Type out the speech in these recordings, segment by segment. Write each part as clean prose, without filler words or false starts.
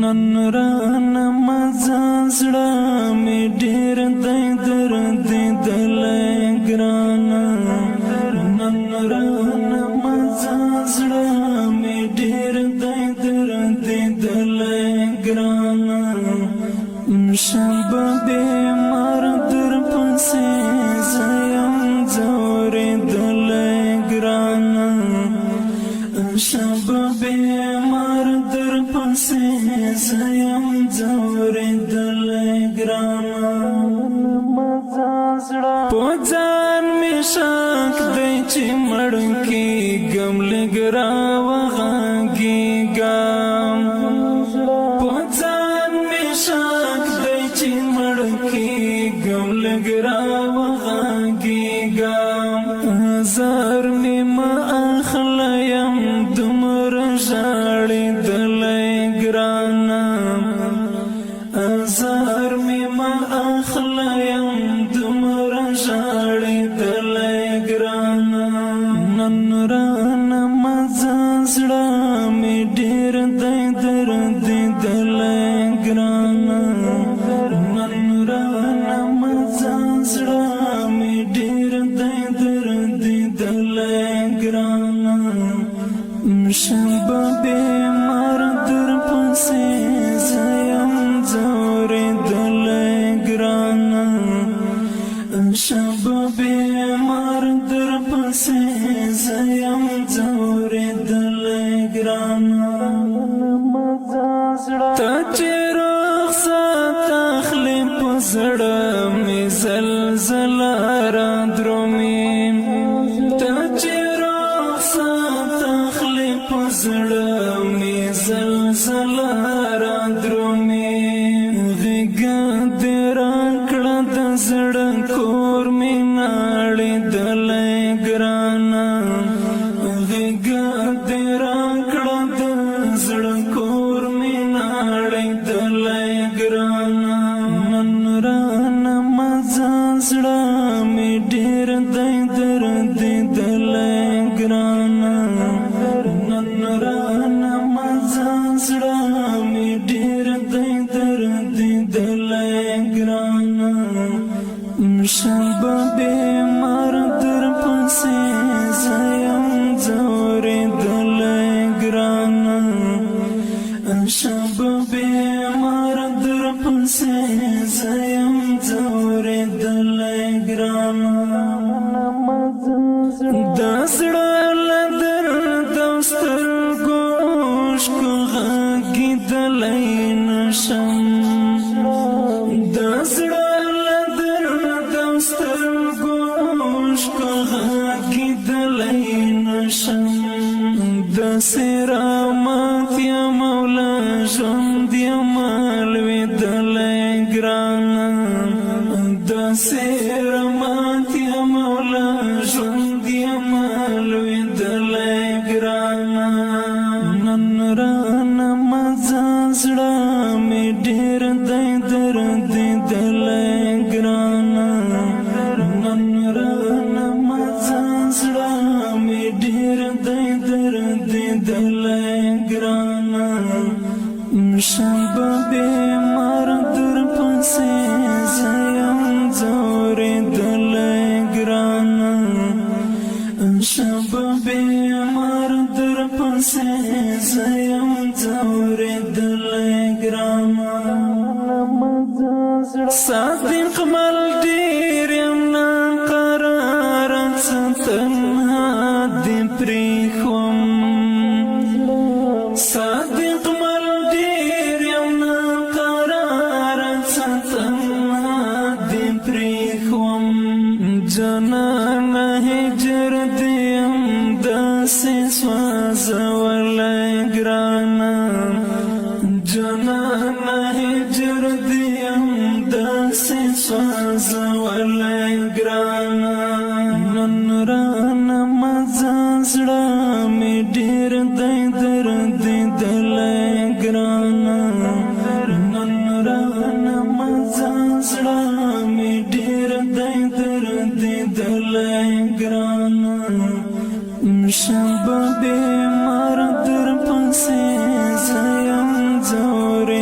نن رانه مزه زړه مې ډېر دی دردېدلی ګرانه نن رانه مزه زړه مې ډېر دی دردېدلی ګرانه شبه بیمار در پسې زه یم ځورېدلی ګرانه شبه بیمار در پسې زه یم ځورېدلی ګرانه په ځان مې شک دی چې مړ کېږم لږ راوغږېږم په ځان مې شک دی چې مړ کېږم لږ راوغږېږم زر مې مه اخله یم دومره ژړېدلی ګرانه زر مې مه اخله یم دومره ژړېدلی ګرانه نن رانه مزه زړه مې ډېر دی دردېدلی ګرانه نن رانه مزه زړه مې ډېر دی دردېدلی ګرانه شبه بیمار در پسې زه یم ځورېدلی ګرانه شبه بیمار در پسې زه یم ځورېدلی ګرانه ته چې رخصت اخلې په زړه مې زلزله رادرومي ته چې رخصت اخلې په زړه مې زلزله رادرومي غېږه دې راکړه د زړه کور مې نړېدلی ګرانه غېږه دې راکړه د زړه کور مې نړېدلی ګرانه نن رانه مزه زړه مې ډېر دی دردېدلی ګرانه نن رانه مزه زړه مې ډېر دی دردېدلی ګرانه شبه بیمار در پسې زه یم ځورېدلی ګرانه شبه بیمار در پسې زه یم ځورېدلی ګرانه دا زړه له درد او سترګو اوښکو غږېدلی نشم دا زړه له درد او سترګو اوښکو غږېدلی نشم داسې رامات یم او له ژوند یم لوېدلی ګرانه داسې رامات یم او له ژوند یم لوېدلی ګرانه نن رانه مزه زړه مې ډېر دی دردېدلی ګرانه نن رانه مزه زړه مې ډېر دی دردېدلی ګرانه شبه بیمار در پسې زه یم ځورېدلی ګرانه شبه بیمار در پسې زه یم ځورېدلی ګرانه صادق مل ډېر یم ناقراره څه تنها دې پرېښوم صادق مل ډېر یم ناقراره څه تنها دې پرېښوم جانانه هجر دې یم داسې سوځولی ګرانه جانانه هجر دې یم داسې سوځولی ګرانه نن رانه مزه زړه مې ډېر دی دردېدلی ګرانه نن رانه مزه زړه مې ډېر دی دردېدلی ګرانه شبه بیمار در پسې زه یم ځورېدلی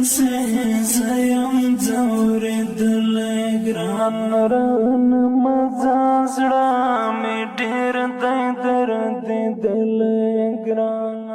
پسې زیم ځورېدل ګران ران مزه زړه مې ډېر دی دردېدل ګران